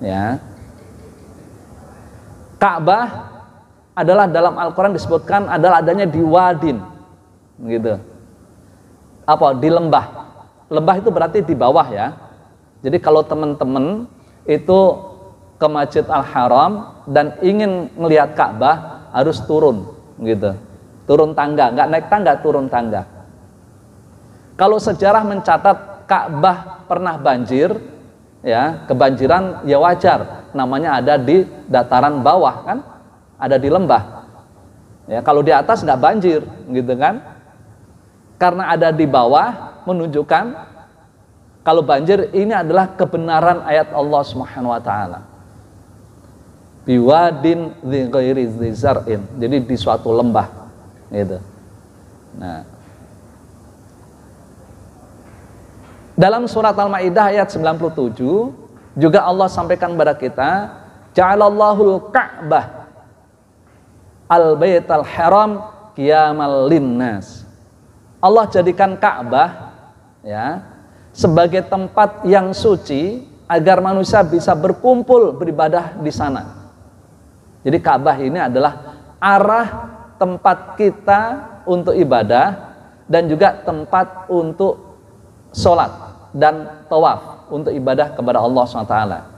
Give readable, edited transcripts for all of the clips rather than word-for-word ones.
Ya. Ka'bah adalah dalam Al-Quran disebutkan adalah adanya di wadin, gitu. Apa? Di lembah. Lembah itu berarti di bawah ya. Jadi kalau teman-teman itu ke Masjid Al-Haram dan ingin melihat Ka'bah harus turun, gitu. Turun tangga, nggak naik tangga, turun tangga. Kalau sejarah mencatat Ka'bah pernah banjir, ya kebanjiran ya wajar, namanya ada di dataran bawah kan, ada di lembah. Ya kalau di atas nggak banjir, gitu kan? Karena ada di bawah menunjukkan kalau banjir ini adalah kebenaran ayat Allah Subhanahu wa taala. Biwadin dzi ghairi dzi zar'in. Jadi di suatu lembah gitu. Nah, dalam surat Al-Maidah ayat 97 juga Allah sampaikan kepada kita, ja'alallahul ka'bah al-baital haram qiyamal linnas. Allah jadikan Ka'bah ya sebagai tempat yang suci agar manusia bisa berkumpul beribadah di sana. Jadi Ka'bah ini adalah arah tempat kita untuk ibadah dan juga tempat untuk sholat dan tawaf untuk ibadah kepada Allah SWT.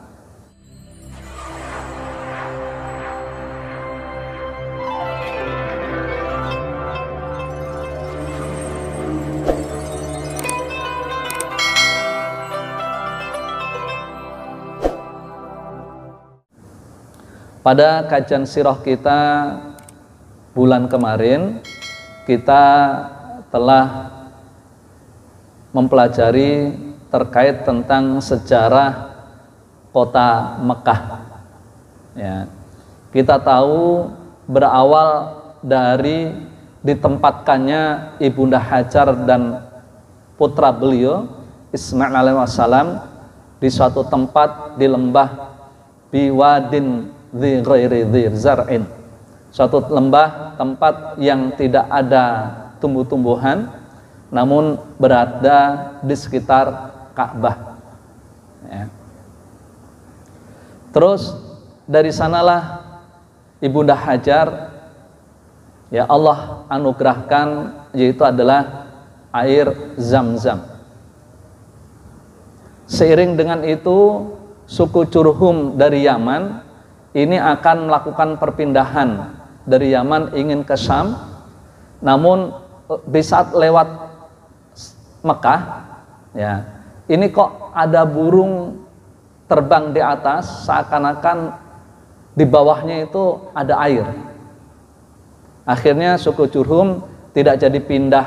Pada kajian sirah kita bulan kemarin, kita telah mempelajari terkait tentang sejarah kota Mekah. Ya. Kita tahu berawal dari ditempatkannya Ibunda Hajar dan putra beliau Ismail alaihissalam di suatu tempat di lembah biwadin dzi ghairi dzi zar'in, suatu lembah tempat yang tidak ada tumbuh-tumbuhan namun berada di sekitar Ka'bah ya. Terus dari sanalah Ibunda Hajar ya Allah anugerahkan, yaitu adalah air Zam-Zam. Seiring dengan itu suku Jurhum dari Yaman ini akan melakukan perpindahan dari Yaman ingin ke Syam, namun di saat lewat Mekah ya ini kok ada burung terbang di atas, seakan-akan di bawahnya itu ada air. Akhirnya suku Jurhum tidak jadi pindah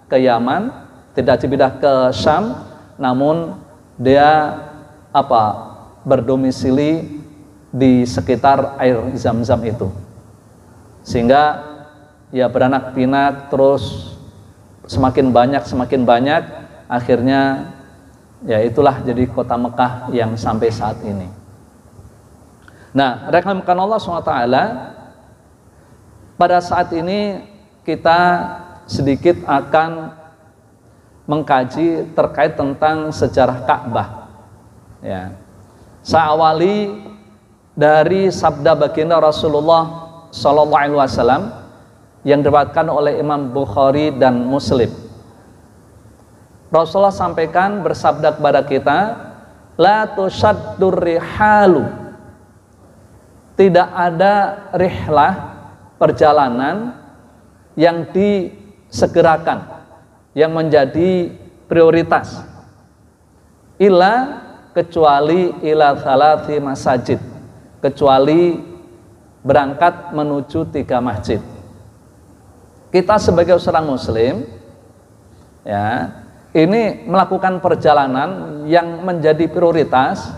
ke Yaman, tidak jadi pindah ke Syam, namun dia berdomisili di sekitar air Zam-Zam itu, sehingga ya beranak pinak terus semakin banyak, akhirnya ya itulah jadi kota Mekah yang sampai saat ini. Nah, rahmatkan Allah SWT, pada saat ini kita sedikit akan mengkaji terkait tentang sejarah Ka'bah ya. Saya awali dari sabda baginda Rasulullah SAW yang diriwayatkan oleh Imam Bukhari dan Muslim. Rasulullah sampaikan, bersabda kepada kita, la tusaddur rihalu, tidak ada rihlah perjalanan yang disegerakan, yang menjadi prioritas, illa kecuali ila thalathi masajid, kecuali berangkat menuju 3 masjid. Kita sebagai seorang muslim ya, ini melakukan perjalanan yang menjadi prioritas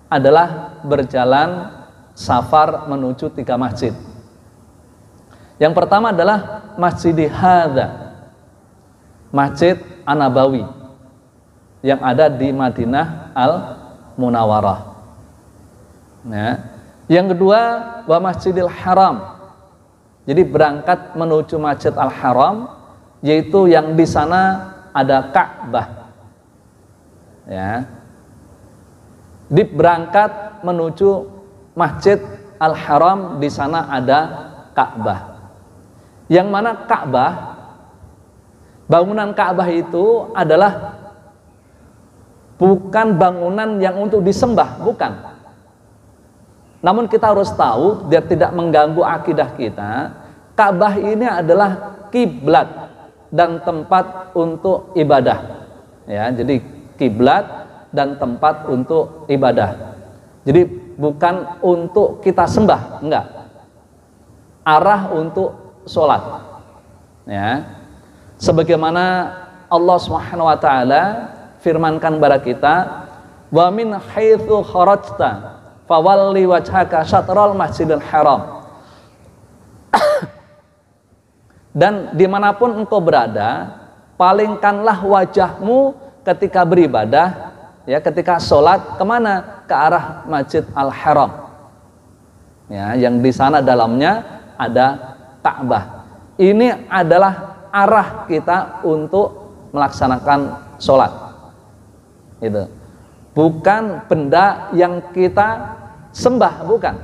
adalah berjalan safar menuju 3 masjid. Yang pertama adalah Masjid Hadza, Masjid An-Nabawi yang ada di Madinah Al-Munawwarah ya. Yang kedua wa Masjidil Haram, jadi berangkat menuju Masjid Al-Haram, yaitu yang di sana ada Ka'bah ya. Berangkat menuju Masjid Al-Haram, di sana ada Ka'bah. Yang mana Ka'bah, bangunan Ka'bah itu adalah bukan bangunan yang untuk disembah, bukan. Namun kita harus tahu, biar tidak mengganggu akidah kita, Ka'bah ini adalah kiblat dan tempat untuk ibadah. Ya, jadi kiblat dan tempat untuk ibadah. Jadi bukan untuk kita sembah, enggak. Arah untuk sholat. Ya. Sebagaimana Allah Subhanahu wa taala firmankan kepada kita, wa min haitsu kharajta fawalli wajhaka syatral masjidil haram. Dan dimanapun engkau berada, palingkanlah wajahmu ketika beribadah, ya, ketika sholat, kemana? Ke arah Masjid Al-Haram, ya, yang di sana dalamnya ada Ka'bah. Ini adalah arah kita untuk melaksanakan sholat, gitu. Bukan benda yang kita sembah, bukan.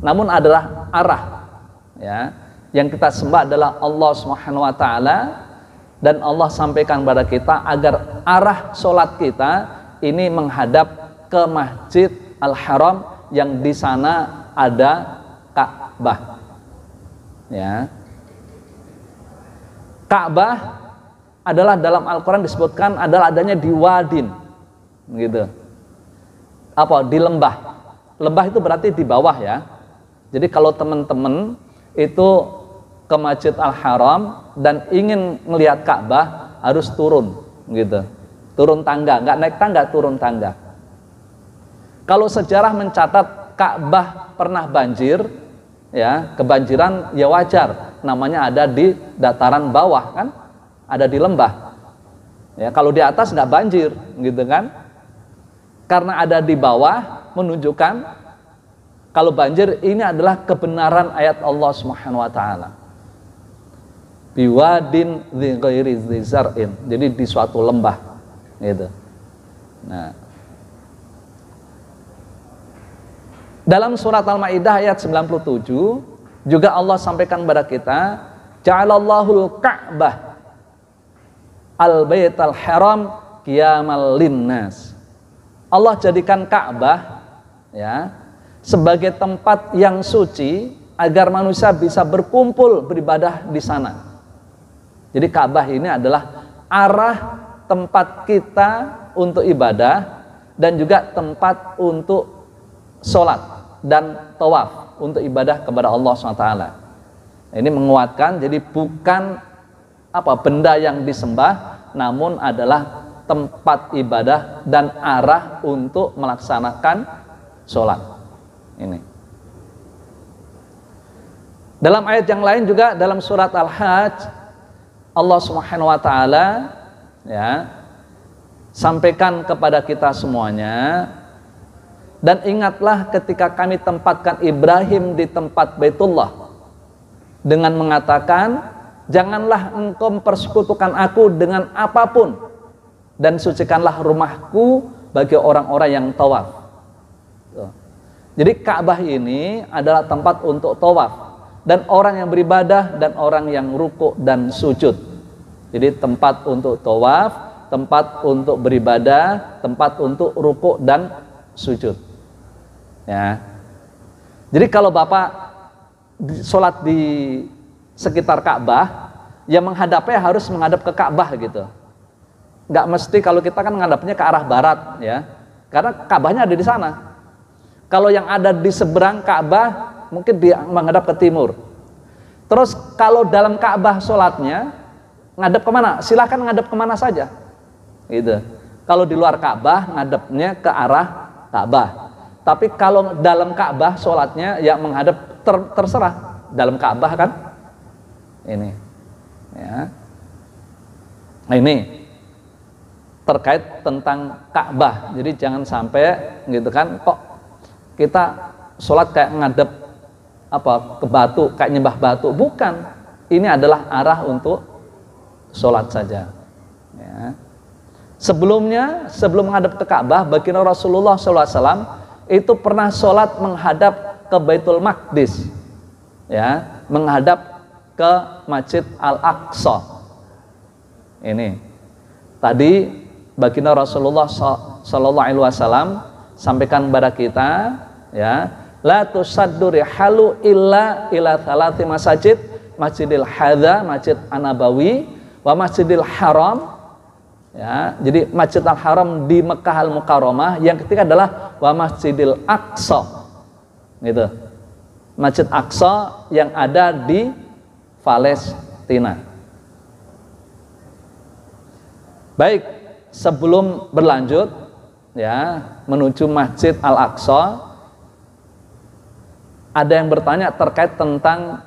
Namun adalah arah, ya. Yang kita sembah adalah Allah Subhanahu wa taala, dan Allah sampaikan kepada kita agar arah sholat kita ini menghadap ke Masjid Al-Haram, yang di sana ada Ka'bah. Ya. Ka'bah adalah dalam Al-Quran disebutkan adalah adanya di wadin, gitu. Apa? Di lembah. Lembah itu berarti di bawah, ya. Jadi kalau teman-teman itu ke Masjid Al-Haram dan ingin melihat Ka'bah, harus turun, gitu. Turun tangga, nggak naik tangga, turun tangga. Kalau sejarah mencatat Ka'bah pernah banjir, ya, kebanjiran, ya wajar, namanya ada di dataran bawah, kan, ada di lembah. Ya, kalau di atas nggak banjir, gitu kan? Karena ada di bawah menunjukkan kalau banjir ini adalah kebenaran ayat Allah Subhanahu wa taala. Biwadin dzi ghairi dzi zar'in. Jadi di suatu lembah, gitu. Nah, dalam surat Al-Maidah ayat 97 juga Allah sampaikan kepada kita, ja'alallahul Ka'bah al-baital haram qiyamal linnas. Allah jadikan Ka'bah, ya, sebagai tempat yang suci agar manusia bisa berkumpul beribadah di sana. Jadi Ka'bah ini adalah arah tempat kita untuk ibadah dan juga tempat untuk sholat dan tawaf untuk ibadah kepada Allah SWT. Ini menguatkan, jadi bukan benda yang disembah, namun adalah tempat ibadah dan arah untuk melaksanakan sholat. Ini. Dalam ayat yang lain juga dalam surat Al-Hajj, Allah Subhanahu wa taala, ya, sampaikan kepada kita semuanya, dan ingatlah ketika kami tempatkan Ibrahim di tempat Baitullah dengan mengatakan, janganlah engkau mempersekutukan aku dengan apapun, dan sucikanlah rumahku bagi orang-orang yang tawaf. Jadi Ka'bah ini adalah tempat untuk tawaf, dan orang yang beribadah dan orang yang rukuk dan sujud. Jadi tempat untuk tawaf, tempat untuk beribadah, tempat untuk rukuk dan sujud. Ya. Jadi kalau Bapak sholat di sekitar Ka'bah, ya menghadapnya harus menghadap ke Ka'bah, gitu. Nggak mesti kalau kita kan menghadapnya ke arah barat, ya. Karena Ka'bahnya ada di sana. Kalau yang ada di seberang Ka'bah mungkin dia menghadap ke timur. Terus kalau dalam Ka'bah sholatnya ngadep kemana? Silahkan ngadep kemana saja, gitu. Kalau di luar Ka'bah ngadepnya ke arah Ka'bah. Tapi kalau dalam Ka'bah sholatnya ya menghadap terserah dalam Ka'bah, kan? Ini, ya. Nah, ini terkait tentang Ka'bah. Jadi jangan sampai, gitu kan? Kok kita sholat kayak ngadep ke batu, kayak nyembah batu? Bukan. Ini adalah arah untuk sholat saja, ya. Sebelum menghadap ke Ka'bah, baginda Rasulullah SAW itu pernah sholat menghadap ke Baitul Maqdis, ya, menghadap ke Masjid Al-Aqsa. Ini tadi baginda Rasulullah Sallallahu Alaihi Wasallam sampaikan kepada kita, ya, la tusaddu rihalu illa ila thalathi masajid, Masjidil Hadza, Masjid An-Nabawi, wa Masjidil Haram. Ya, jadi Masjid Al-Haram di Mekkah Al-Mukarramah, yang ketiga adalah wa Masjidil Aqsa. Gitu. Masjid Aqsa yang ada di Palestina. Baik, sebelum berlanjut, ya, menuju Masjid Al-Aqsa, ada yang bertanya terkait tentang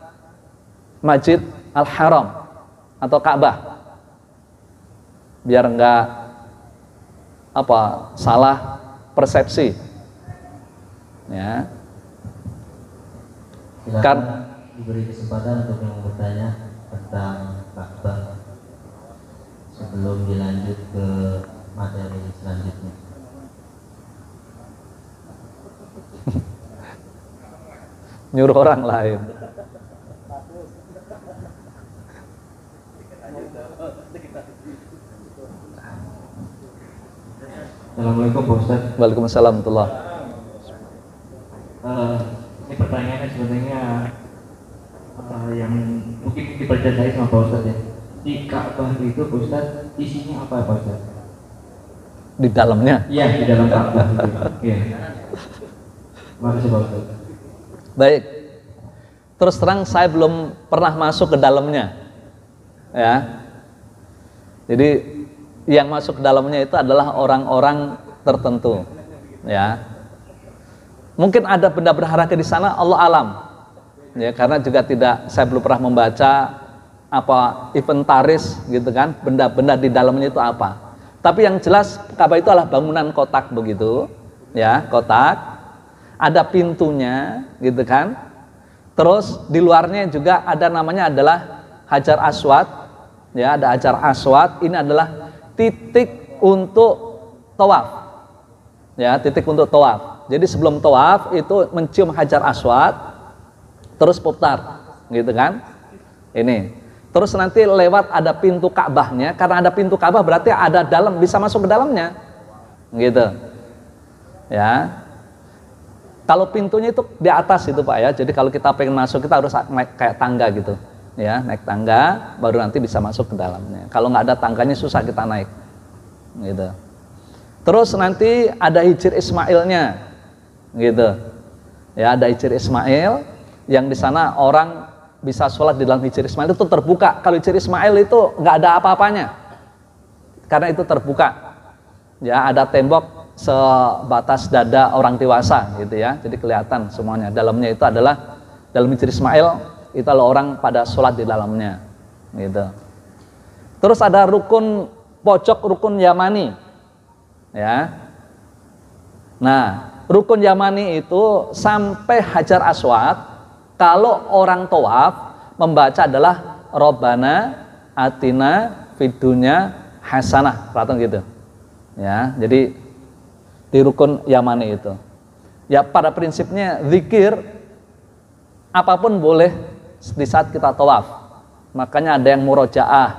Masjid Al-Haram atau Ka'bah. Biar enggak salah persepsi. Ya. Silakan diberi kesempatan untuk yang bertanya tentang Ka'bah sebelum dilanjut ke materi selanjutnya. Nyuruh orang lain. Assalamualaikum Pak Ustaz. Waalaikumsalam warahmatullahi. Ini pertanyaannya sebenarnya yang mungkin dipercayai sama Pak Ustaz ya. Di Ka'bah itu Pak Ustaz isinya apa Pak Ustaz? Di dalamnya? Iya, di dalam Ka'bah itu. Iya. Makasih Pak Ustaz. Baik. Terus terang saya belum pernah masuk ke dalamnya. Ya. Jadi yang masuk ke dalamnya itu adalah orang-orang tertentu, ya. Mungkin ada benda berharga di sana, Allah alam, ya, karena juga saya belum pernah membaca inventaris gitu kan, benda-benda di dalamnya itu apa. Tapi yang jelas Ka'bah itu adalah bangunan kotak begitu, ya, kotak, ada pintunya gitu kan. Terus di luarnya juga ada namanya adalah Hajar Aswad, ya, ada Hajar Aswad. Ini adalah titik untuk tawaf, ya, titik untuk tawaf. Jadi sebelum tawaf itu mencium Hajar Aswad, terus putar, gitu kan? Ini. Terus nanti lewat ada pintu Ka'bahnya. Karena ada pintu Ka'bah berarti ada dalam, bisa masuk ke dalamnya, gitu. Ya. Kalau pintunya itu di atas itu Pak ya. Jadi kalau kita pengen masuk kita harus naik kayak tangga gitu. Ya, naik tangga baru nanti bisa masuk ke dalamnya. Kalau nggak ada tangganya susah kita naik, gitu. Terus nanti ada Hijr Ismailnya, gitu. Ya, ada Hijr Ismail yang di sana orang bisa sholat di dalam Hijr Ismail itu terbuka. Kalau Hijr Ismail itu nggak ada apa-apanya, karena itu terbuka. Ya, ada tembok sebatas dada orang dewasa, gitu ya. Jadi kelihatan semuanya. Dalamnya itu adalah dalam Hijr Ismail. Itu kalau orang pada sholat di dalamnya, gitu. Terus ada rukun pojok, rukun Yamani, ya. Nah, rukun Yamani itu sampai Hajar Aswad. Kalau orang tawaf membaca adalah Robbana Atina Fidunya Hasanah, perhatian gitu, ya. Jadi di rukun Yamani itu, ya, pada prinsipnya zikir apapun boleh di saat kita tawaf. Makanya ada yang murojaah,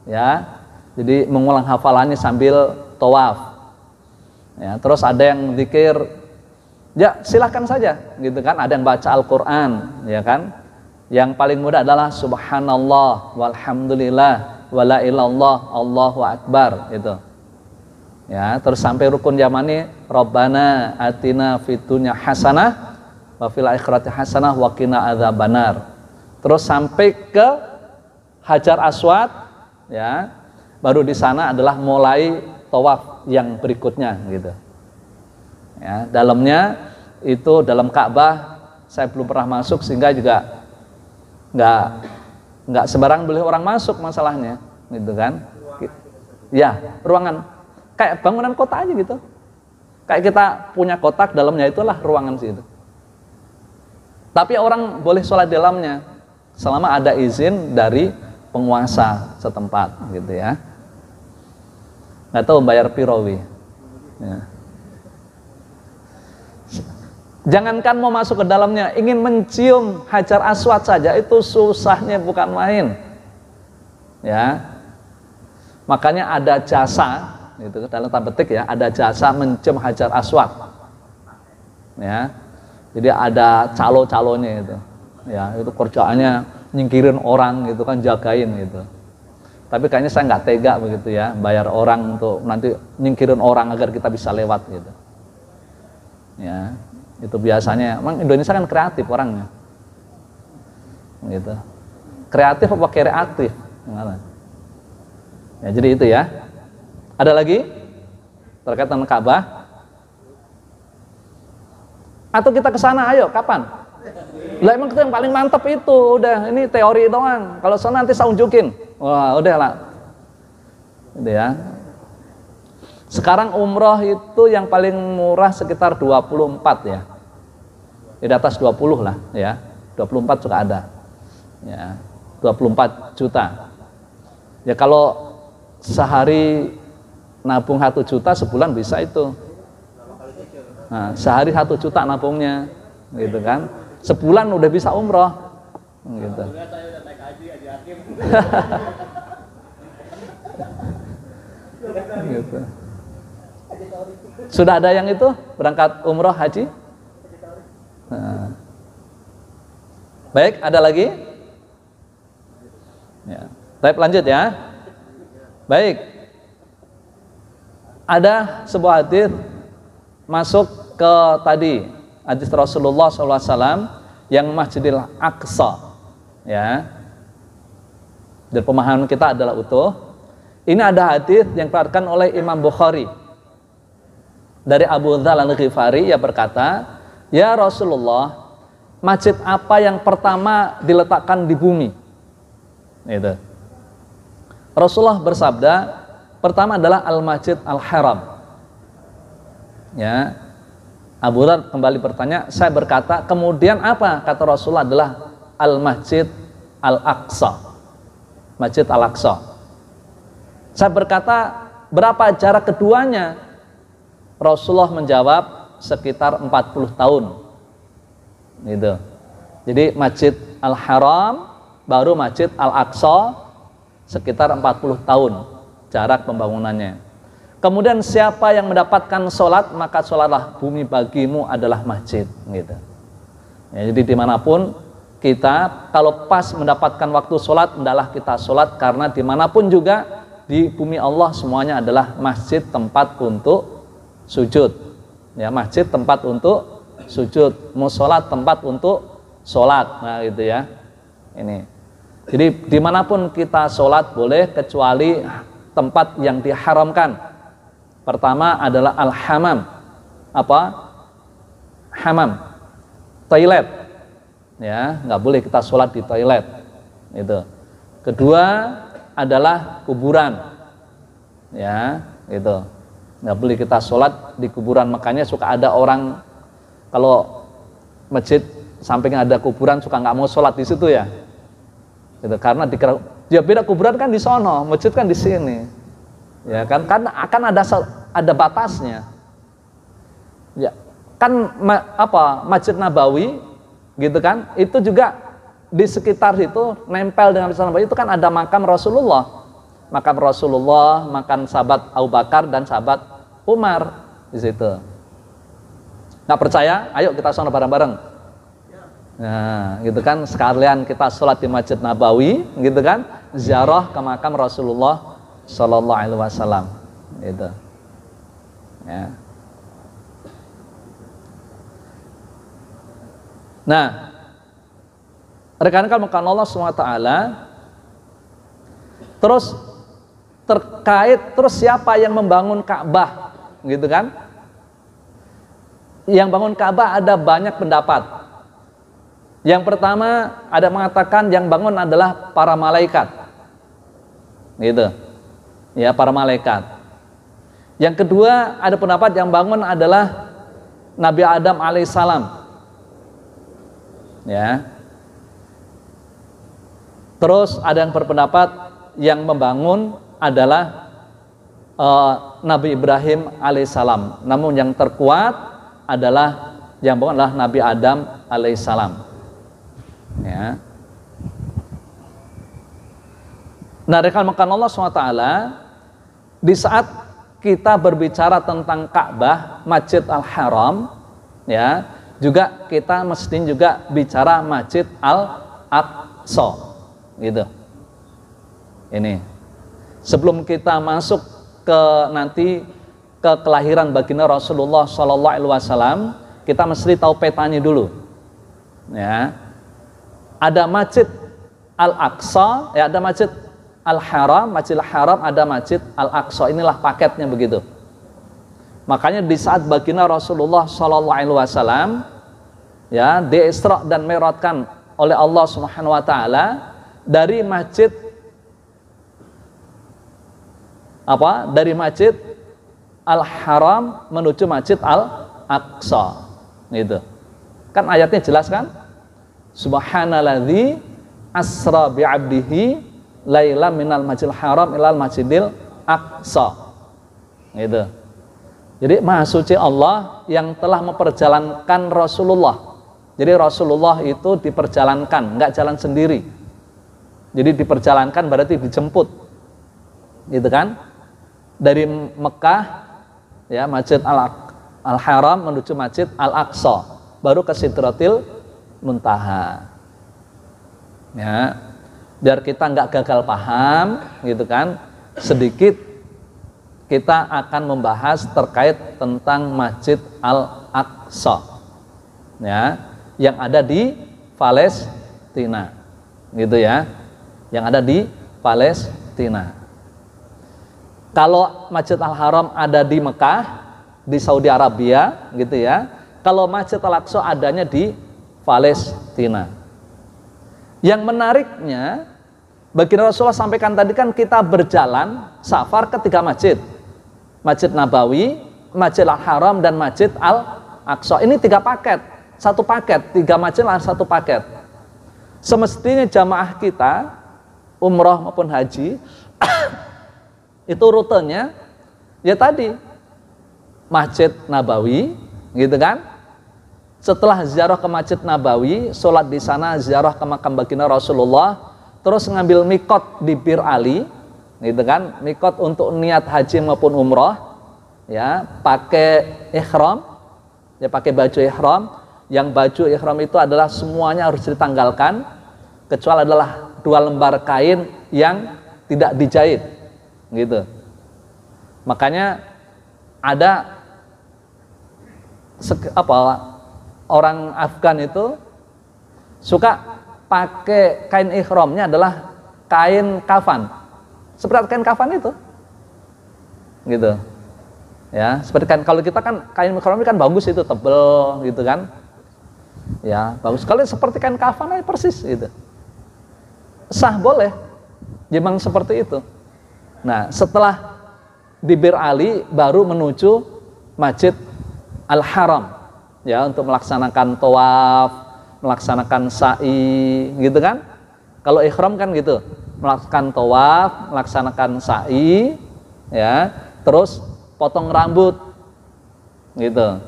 ya, jadi mengulang hafalannya sambil tawaf, ya. Terus ada yang zikir, ya silahkan saja, gitu kan. Ada yang baca Al-Quran, ya kan. Yang paling mudah adalah Subhanallah walhamdulillah wala ilallah Allahu Akbar, itu, ya. Terus sampai rukun Yamani, Rabbana atina fitunya hasanah wa fil akhirati hasanah wa qina adzabannar. Terus sampai ke Hajar Aswad, ya, baru di sana adalah mulai tawaf yang berikutnya, gitu. Ya, dalamnya itu dalam Ka'bah saya belum pernah masuk sehingga juga nggak sembarang boleh orang masuk masalahnya, gitu kan? Ya, ruangan kayak bangunan kota aja gitu. Kayak kita punya kotak, dalamnya itulah ruangan situ. Tapi orang boleh sholat di dalamnya selama ada izin dari penguasa setempat, gitu ya. Nggak tahu bayar pirowi, ya. Jangankan mau masuk ke dalamnya, ingin mencium Hajar Aswad saja itu susahnya bukan main. Ya. Makanya ada jasa, itu dalam tanda petik ya, ada jasa mencium Hajar Aswad. Ya. Jadi ada calo-calonya itu. Ya, itu kerjaannya nyingkirin orang gitu kan, jagain gitu. Tapi kayaknya saya nggak tega begitu ya, bayar orang untuk nanti nyingkirin orang agar kita bisa lewat gitu. Ya, itu biasanya. Emang Indonesia kan kreatif orangnya. Gitu. Kreatif apa kreatif? Ya, jadi itu ya. Ada lagi terkait dengan Ka'bah? Atau kita ke sana, ayo, kapan? Lah emang itu yang paling mantap itu, udah ini teori doang. Kalau sana nanti saya unjukin. Wah, udah lah. Gitu ya. Sekarang umroh itu yang paling murah sekitar 24 ya. Di atas 20 lah ya. 24 juga ada. Ya, 24 juta. Ya kalau sehari nabung 1 juta sebulan bisa itu. Nah, sehari 1 juta nabungnya, gitu kan? Sebulan udah bisa umroh, gitu. Gitu. Sudah ada yang itu berangkat umroh haji? Nah. Baik, ada lagi? Ya. Baik, lanjut ya. Baik. Ada sebuah hadis masuk ke tadi hadis Rasulullah SAW yang Masjidil Aqsa, ya. Dan pemahaman kita adalah utuh. Ini ada hadis yang dikeluarkan oleh Imam Bukhari dari Abu Dzar Al-Ghifari, ia berkata, ya Rasulullah, masjid apa yang pertama diletakkan di bumi? Itu. Rasulullah bersabda, pertama adalah Al-Masjid Al-Haram. Ya, Abu Dzar kembali bertanya, saya berkata, kemudian apa? Kata Rasulullah adalah Al-Masjid Al-Aqsa, Masjid Al-Aqsa. Saya berkata, berapa jarak keduanya? Rasulullah menjawab, sekitar 40 tahun. Gitu. Jadi Masjid Al-Haram baru Masjid Al-Aqsa sekitar 40 tahun jarak pembangunannya. Kemudian siapa yang mendapatkan sholat, maka sholatlah bumi bagimu adalah masjid, gitu. Ya, jadi dimanapun kita, kalau pas mendapatkan waktu sholat, hendaklah kita sholat, karena dimanapun juga di bumi Allah semuanya adalah masjid, tempat untuk sujud. Ya, masjid tempat untuk sujud, musola tempat untuk sholat. Nah, gitu ya. Ini. Jadi dimanapun kita sholat boleh, kecuali tempat yang diharamkan. Pertama adalah al-hamam. Apa? Hamam. Toilet. Ya, nggak boleh kita sholat di toilet. Itu. Kedua adalah kuburan. Ya, gitu. Nggak boleh kita sholat di kuburan. Makanya suka ada orang kalau masjid samping ada kuburan suka nggak mau sholat di situ ya. Gitu. Karena dia beda, kuburan kan di sono, masjid kan di sini. Ya kan, karena akan ada batasnya. Ya, kan Masjid Nabawi gitu kan, itu juga di sekitar itu nempel dengan Masjid Nabawi itu kan ada makam Rasulullah. Makam Rasulullah, makam sahabat Abu Bakar dan sahabat Umar di situ. Nggak percaya? Ayo kita sholat bareng-bareng. Nah, gitu kan, sekalian kita sholat di Masjid Nabawi, gitu kan, ziarah ke makam Rasulullah Sallallahu Alaihi Wasallam, gitu. Ya. Nah, rekan-rekan maka Allah SWT, terus terkait terus siapa yang membangun Ka'bah, gitu kan? Yang bangun Ka'bah ada banyak pendapat. Yang pertama ada mengatakan yang bangun adalah para malaikat, gitu. Ya, para malaikat. Yang kedua ada pendapat yang bangun adalah Nabi Adam alaihissalam. Ya. Terus ada yang berpendapat yang membangun adalah Nabi Ibrahim alaihissalam. Namun yang terkuat adalah Yang bangun adalah Nabi Adam alaihissalam. Ya. Nah, rekan-rekan Allah SWT, di saat kita berbicara tentang Ka'bah, Masjid Al-Haram, ya, juga kita mesti juga bicara Masjid Al-Aqsa, gitu. Ini. Sebelum kita masuk ke nanti ke kelahiran baginda Rasulullah SAW, kita mesti tahu petanya dulu. Ya. Ada Masjid Al-Aqsa, ya, ada Masjid Al-Haram, Masjidil Haram, ada Masjid Al-Aqsa. Inilah paketnya begitu. Makanya di saat baginda Rasulullah SAW, ya, di-Isra dan Mi'rajkan oleh Allah Subhanahu wa taala dari Masjid Dari Masjid Al-Haram menuju Masjid Al-Aqsa. Gitu. Kan ayatnya jelas kan? Subhanalladzi asra bi'abdihi laila minal Masjidil Haram ilal Masjidil Aqsa. Gitu. Jadi Maha Suci Allah yang telah memperjalankan Rasulullah. Jadi Rasulullah itu diperjalankan, nggak jalan sendiri. Jadi diperjalankan berarti dijemput. Gitu kan? Dari Mekah, ya, Masjid Al-Haram menuju Masjid Al-Aqsa, baru ke Sidratil Muntaha. Ya, biar kita nggak gagal paham, gitu kan? Sedikit kita akan membahas terkait tentang Masjid Al-Aqsa, ya, yang ada di Palestina, gitu ya, yang ada di Palestina. Kalau Masjid Al-Haram ada di Mekah, di Saudi Arabia, gitu ya. Kalau Masjid Al-Aqsa adanya di Palestina. Yang menariknya, baginda Rasulullah sampaikan tadi kan kita berjalan safar ke 3 masjid. Masjid Nabawi, Masjid Al-Haram, dan Masjid Al-Aqsa. Ini 3 paket, 1 paket, 3 masjid lah 1 paket. Semestinya jamaah kita, umroh maupun haji, itu rutenya ya tadi Masjid Nabawi, gitu kan? Setelah ziarah ke Masjid Nabawi, sholat di sana, ziarah ke makam baginda Rasulullah, terus ngambil mikot di Bir Ali, gitu kan? Mikot untuk niat haji maupun umroh, ya, pakai ihram, ya, pakai baju ihram. Yang baju ihram itu adalah semuanya harus ditanggalkan, kecuali adalah 2 lembar kain yang tidak dijahit. Gitu. Makanya ada orang Afgan itu suka pakai kain ihramnya adalah kain kafan. Seperti kain kafan itu. Gitu. Ya, seperti kan kalau kita kan kain ihram kan bagus itu, tebel gitu kan. Ya, bagus. Kalau seperti kain kafan aja persis gitu. Sah, boleh. Memang seperti itu. Nah, setelah di Bir Ali baru menuju Masjid Al-Haram, ya, untuk melaksanakan tawaf, melaksanakan sa'i, gitu kan? Kalau ihram kan gitu, melaksanakan tawaf, melaksanakan sa'i, ya, terus potong rambut, gitu.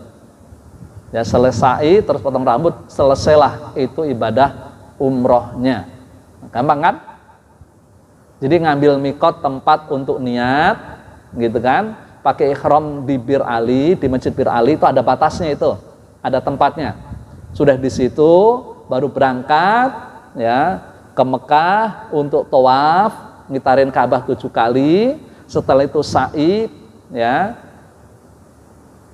Ya, selesai terus potong rambut, selesailah itu ibadah umrohnya. Gampang kan? Jadi ngambil mikot tempat untuk niat, gitu kan? Pakai ihram di Bir Ali, di Masjid Bir Ali itu ada batasnya itu, ada tempatnya. Sudah di situ baru berangkat, ya, ke Mekah untuk tawaf, ngitarin Ka'bah 7 kali. Setelah itu sa'i, ya,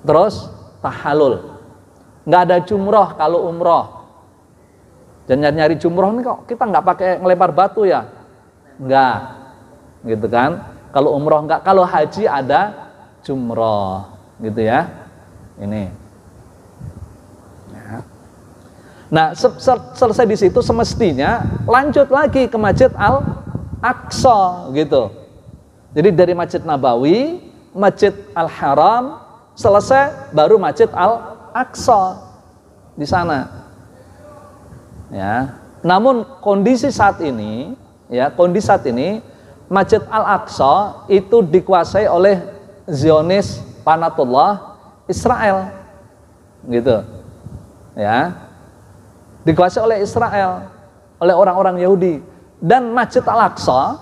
terus tahallul. Nggak ada jumroh kalau umroh. Dan nyari jumroh ini kok kita nggak pakai ngelempar batu ya? Enggak, gitu kan? Kalau umroh enggak, kalau haji ada jumroh, gitu ya. Ini. Ya. Nah, selesai di situ semestinya lanjut lagi ke Masjid Al-Aqsa, gitu. Jadi dari Masjid Nabawi, Masjid Al-Haram selesai, baru Masjid Al-Aqsa di sana. Ya. Namun kondisi saat ini, ya, kondisi saat ini Masjid Al-Aqsa itu dikuasai oleh Zionis Panatullah Israel, gitu. ya, dikuasai oleh Israel, oleh orang-orang Yahudi. Dan Masjid Al-Aqsa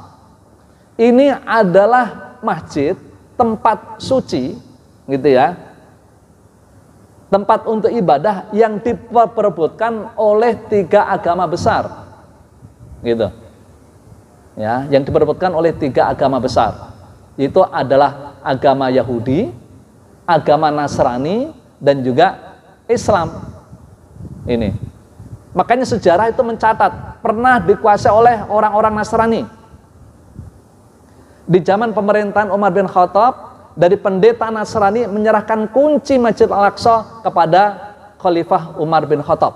ini adalah masjid, tempat suci, gitu ya, tempat untuk ibadah yang diperebutkan oleh 3 agama besar, gitu ya, yang diperebutkan oleh 3 agama besar, itu adalah agama Yahudi, agama Nasrani, dan juga Islam. Ini makanya sejarah itu mencatat pernah dikuasai oleh orang-orang Nasrani. Di zaman pemerintahan Umar bin Khattab, dari pendeta Nasrani menyerahkan kunci Masjid Al-Aqsa kepada Khalifah Umar bin Khattab.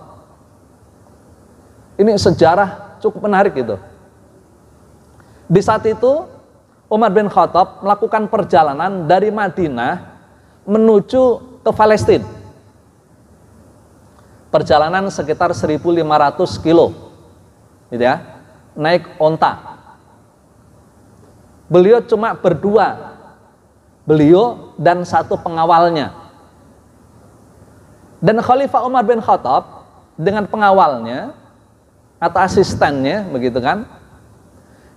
Ini sejarah cukup menarik itu. Di saat itu Umar bin Khattab melakukan perjalanan dari Madinah menuju ke Palestina. Perjalanan sekitar 1.500 kilo, gitu ya, naik onta. Beliau cuma berdua, beliau dan 1 pengawalnya. Dan Khalifah Umar bin Khattab dengan pengawalnya atau asistennya, begitu kan,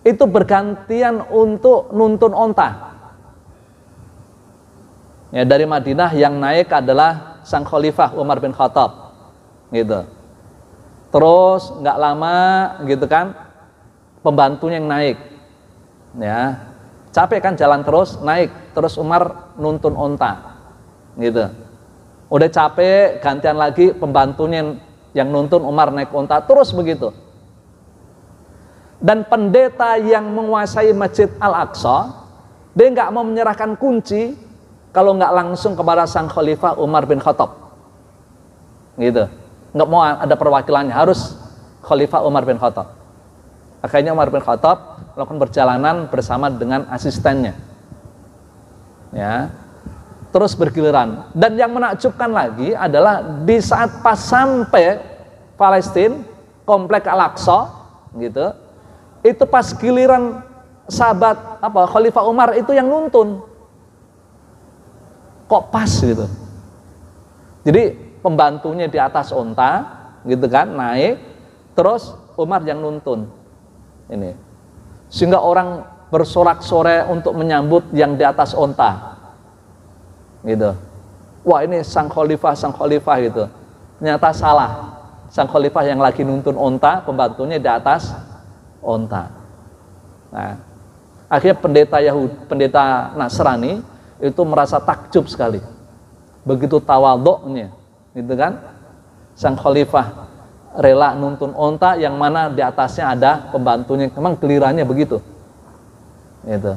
itu bergantian untuk nuntun onta. Ya, dari Madinah yang naik adalah sang Khalifah Umar bin Khattab, gitu. Terus nggak lama, gitu kan, pembantunya yang naik, ya, capek kan jalan terus, naik terus Umar nuntun onta, gitu. Udah capek, gantian lagi pembantunya yang nuntun, Umar naik onta, terus begitu. Dan pendeta yang menguasai Masjid Al-Aqsa, dia nggak mau menyerahkan kunci kalau nggak langsung kepada sang Khalifah Umar bin Khattab, gitu. Nggak mau ada perwakilannya, harus Khalifah Umar bin Khattab. Akhirnya Umar bin Khattab melakukan perjalanan bersama dengan asistennya, ya, terus bergiliran. Dan yang menakjubkan lagi adalah di saat pas sampai Palestina, komplek Al-Aqsa, gitu, itu pas giliran sahabat Khalifah Umar itu yang nuntun. Kok pas gitu? Jadi pembantunya di atas onta, gitu kan, naik, terus Umar yang nuntun. Ini sehingga orang bersorak-sorai untuk menyambut yang di atas onta, gitu. Wah, ini sang khalifah gitu. Ternyata salah, sang khalifah yang lagi nuntun onta, pembantunya di atas onta. Nah, akhirnya pendeta Nasrani itu merasa takjub sekali, begitu tawadhu'nya, gitu kan, sang khalifah rela nuntun onta yang mana di atasnya ada pembantunya. Memang gelirannya begitu, gitu,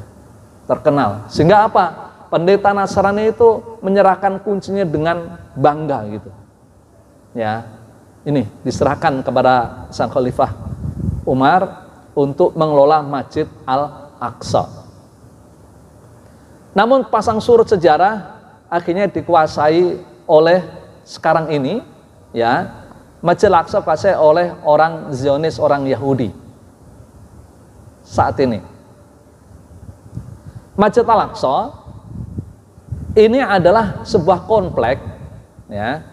terkenal. Sehingga apa? Pendeta Nasrani itu menyerahkan kuncinya dengan bangga, gitu ya. Ini diserahkan kepada sang khalifah Umar untuk mengelola Masjid Al-Aqsa. Namun pasang surut sejarah akhirnya dikuasai oleh sekarang ini, ya, Masjid Al-Aqsa dikuasai oleh orang Zionis, orang Yahudi saat ini. Masjid Al-Aqsa ini adalah sebuah komplek, ya.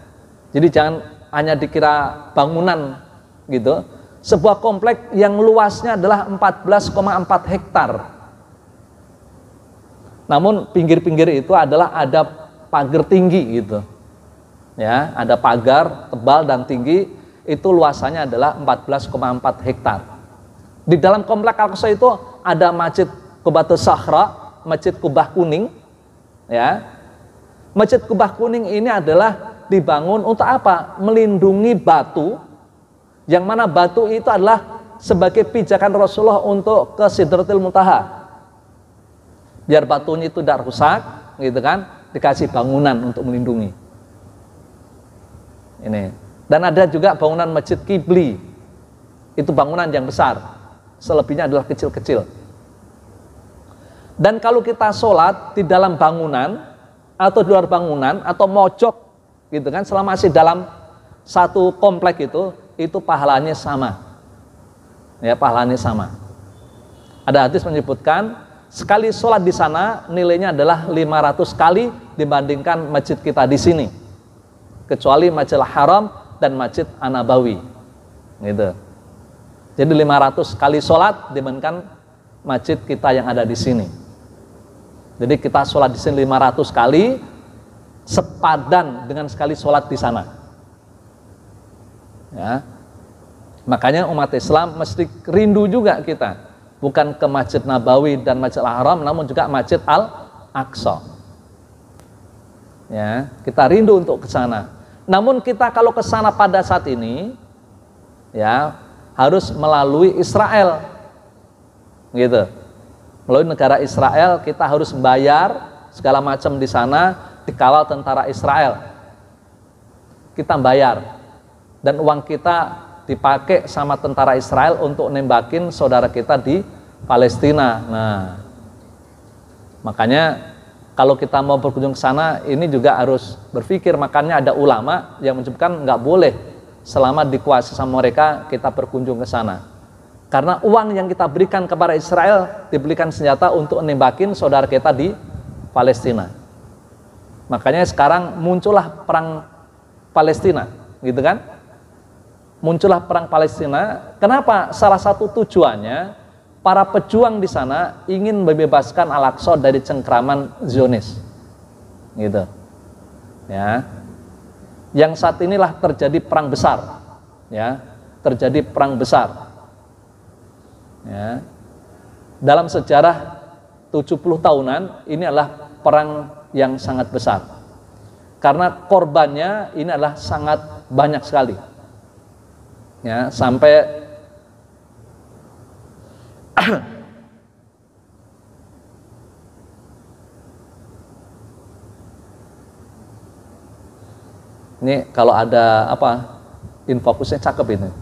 Jadi jangan hanya dikira bangunan, gitu. Sebuah komplek yang luasnya adalah 14,4 hektar. Namun pinggir-pinggir itu adalah ada pagar tinggi, gitu. Ya, ada pagar tebal dan tinggi, itu luasannya adalah 14,4 hektar. Di dalam komplek Al-Aqsa itu ada Masjid Qubatus Sahra, Masjid Kubah Kuning, ya. Masjid Kubah Kuning ini adalah dibangun untuk apa? Melindungi batu, yang mana batu itu adalah sebagai pijakan Rasulullah untuk ke Sidratul Muntaha. Biar batunya itu tidak rusak, gitu kan, dikasih bangunan untuk melindungi. Ini. Dan ada juga bangunan Masjid Qibli. Itu bangunan yang besar. Selebihnya adalah kecil-kecil. Dan kalau kita sholat di dalam bangunan atau di luar bangunan atau mojok, gitu kan, selama masih dalam satu komplek itu pahalanya sama. Ya, pahalanya sama. Ada hadis menyebutkan sekali sholat di sana nilainya adalah 500 kali dibandingkan masjid kita di sini. Kecuali Masjidil Haram dan Masjid An-Nabawi. Gitu. Jadi 500 kali sholat dibandingkan masjid kita yang ada di sini. Jadi kita sholat di sini 500 kali, sepadan dengan sekali sholat di sana. Ya. Makanya umat Islam mesti rindu juga kita, bukan ke Masjid Nabawi dan Masjid Al-Haram, namun juga Masjid Al-Aqsa. Ya, kita rindu untuk ke sana. Namun kita kalau ke sana pada saat ini, ya harus melalui Israel, gitu. Melalui negara Israel kita harus bayar segala macam di sana, dikawal tentara Israel. Kita bayar dan uang kita dipakai sama tentara Israel untuk nembakin saudara kita di Palestina. Nah, makanya kalau kita mau berkunjung ke sana ini juga harus berpikir. Makanya ada ulama yang menyebutkan nggak boleh selama dikuasai sama mereka kita berkunjung ke sana. Karena uang yang kita berikan kepada Israel dibelikan senjata untuk nembakin saudara kita di Palestina. Makanya sekarang muncullah perang Palestina, gitu kan? Muncullah perang Palestina. Kenapa? Salah satu tujuannya para pejuang di sana ingin membebaskan Al-Aqsa dari cengkraman Zionis, gitu. Ya. Yang saat inilah terjadi perang besar, ya, terjadi perang besar. Ya. Dalam sejarah 70 tahunan ini adalah perang yang sangat besar. Karena korbannya ini adalah sangat banyak sekali. Ya, sampai ini kalau ada apa infokusnya cakep ini.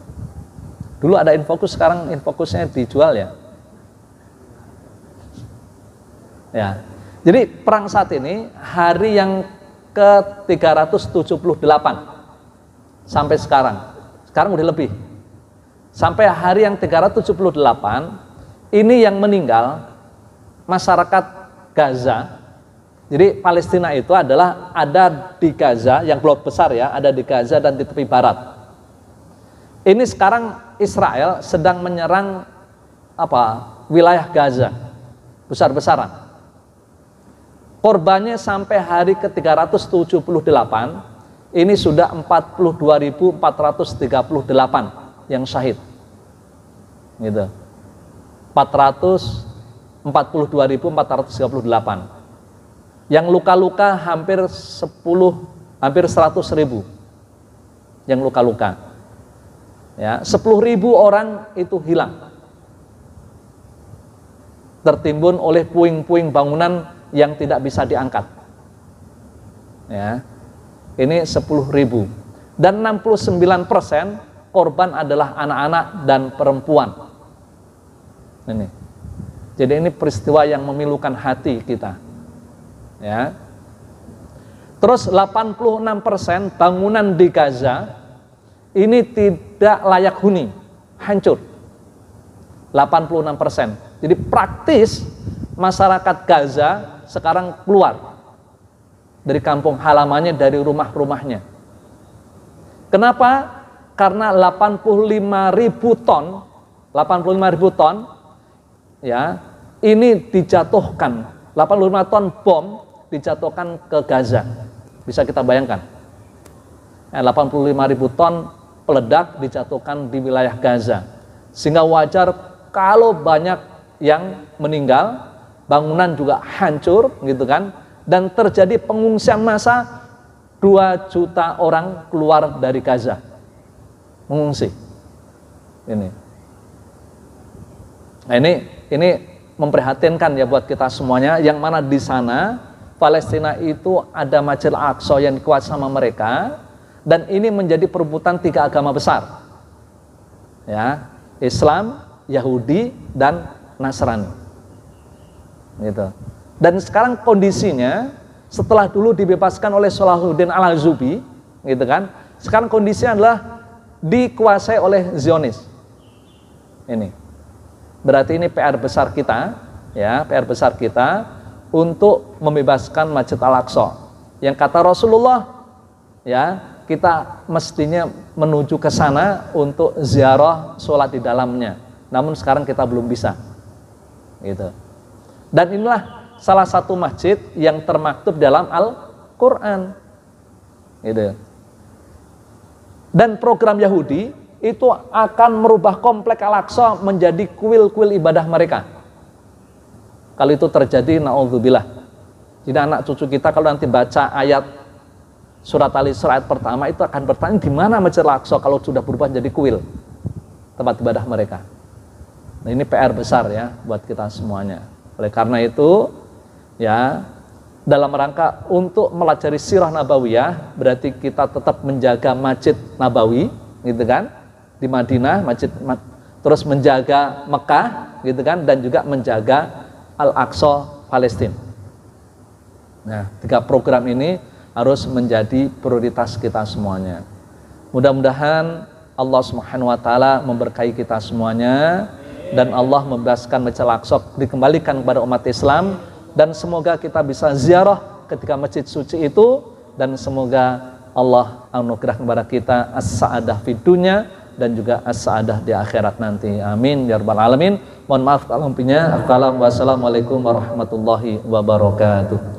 Dulu ada infokus, sekarang infokusnya dijual ya. Ya. Jadi perang saat ini hari yang ke-378 sampai sekarang. Sekarang udah lebih. Sampai hari yang 378 ini yang meninggal masyarakat Gaza. Jadi Palestina itu adalah ada di Gaza, yang blok besar ya, ada di Gaza dan di tepi barat. Ini sekarang Israel sedang menyerang wilayah Gaza besar-besaran. Korbannya sampai hari ke-378 ini sudah 42.438 yang syahid. Gitu. 442.438. Yang luka-luka hampir 100.000 yang luka-luka. Ya, 10.000 orang itu hilang. Tertimbun oleh puing-puing bangunan yang tidak bisa diangkat. Ya. Ini 10.000. Dan 69% korban adalah anak-anak dan perempuan. Ini. Jadi ini peristiwa yang memilukan hati kita. Ya. Terus 86% bangunan di Gaza ini tidak layak huni, hancur. 86%. Jadi praktis masyarakat Gaza sekarang keluar dari kampung halamannya, dari rumah-rumahnya. Kenapa? Karena 85.000 ton ya, ini dijatuhkan. 85 ton bom dijatuhkan ke Gaza. Bisa kita bayangkan. 85.000 ton peledak dijatuhkan di wilayah Gaza. Sehingga wajar kalau banyak yang meninggal, bangunan juga hancur gitu kan, dan terjadi pengungsian massa. 2 juta orang keluar dari Gaza mengungsi. Ini. Nah, ini memprihatinkan ya buat kita semuanya, yang mana di sana Palestina itu ada Masjid Al-Aqsa yang dikuasai sama mereka, dan ini menjadi perebutan 3 agama besar. Ya, Islam, Yahudi, dan Nasrani. Gitu. Dan sekarang kondisinya setelah dulu dibebaskan oleh Salahuddin Al-Ayyubi, gitu kan? Sekarang kondisinya adalah dikuasai oleh Zionis. Ini. Berarti ini PR besar kita, ya, PR besar kita untuk membebaskan Masjid Al-Aqsa. Yang kata Rasulullah, ya, kita mestinya menuju ke sana untuk ziarah, sholat di dalamnya. Namun sekarang kita belum bisa. Gitu. Dan inilah salah satu masjid yang termaktub dalam Al-Quran. Gitu. Dan program Yahudi itu akan merubah komplek Al-Aqsa menjadi kuil-kuil ibadah mereka. Kalau itu terjadi, na'udzubillah. Jadi anak cucu kita kalau nanti baca ayat surat Al-Isra ayat pertama itu akan bertanya di mana Masjid Al-Aqsa kalau sudah berubah menjadi kuil tempat ibadah mereka. Nah, ini PR besar ya buat kita semuanya. Oleh karena itu ya, dalam rangka untuk melajari sirah nabawiyah berarti kita tetap menjaga Masjid Nabawi, gitu kan, di Madinah, terus menjaga Mekah, gitu kan, dan juga menjaga Al-Aqsa Palestina. Nah, 3 program ini harus menjadi prioritas kita semuanya. Mudah-mudahan Allah Subhanahu wa taala memberkahi kita semuanya dan Allah membebaskan Masjid Al-Aqsa dikembalikan kepada umat Islam, dan semoga kita bisa ziarah ketika masjid suci itu, dan semoga Allah anugerah kepada kita as-sa'adah fid dunya dan juga as-sa'adah di akhirat nanti. Amin ya rabbal alamin. Mohon maaf kalau lebihnya. Wassalamualaikum warahmatullahi wabarakatuh.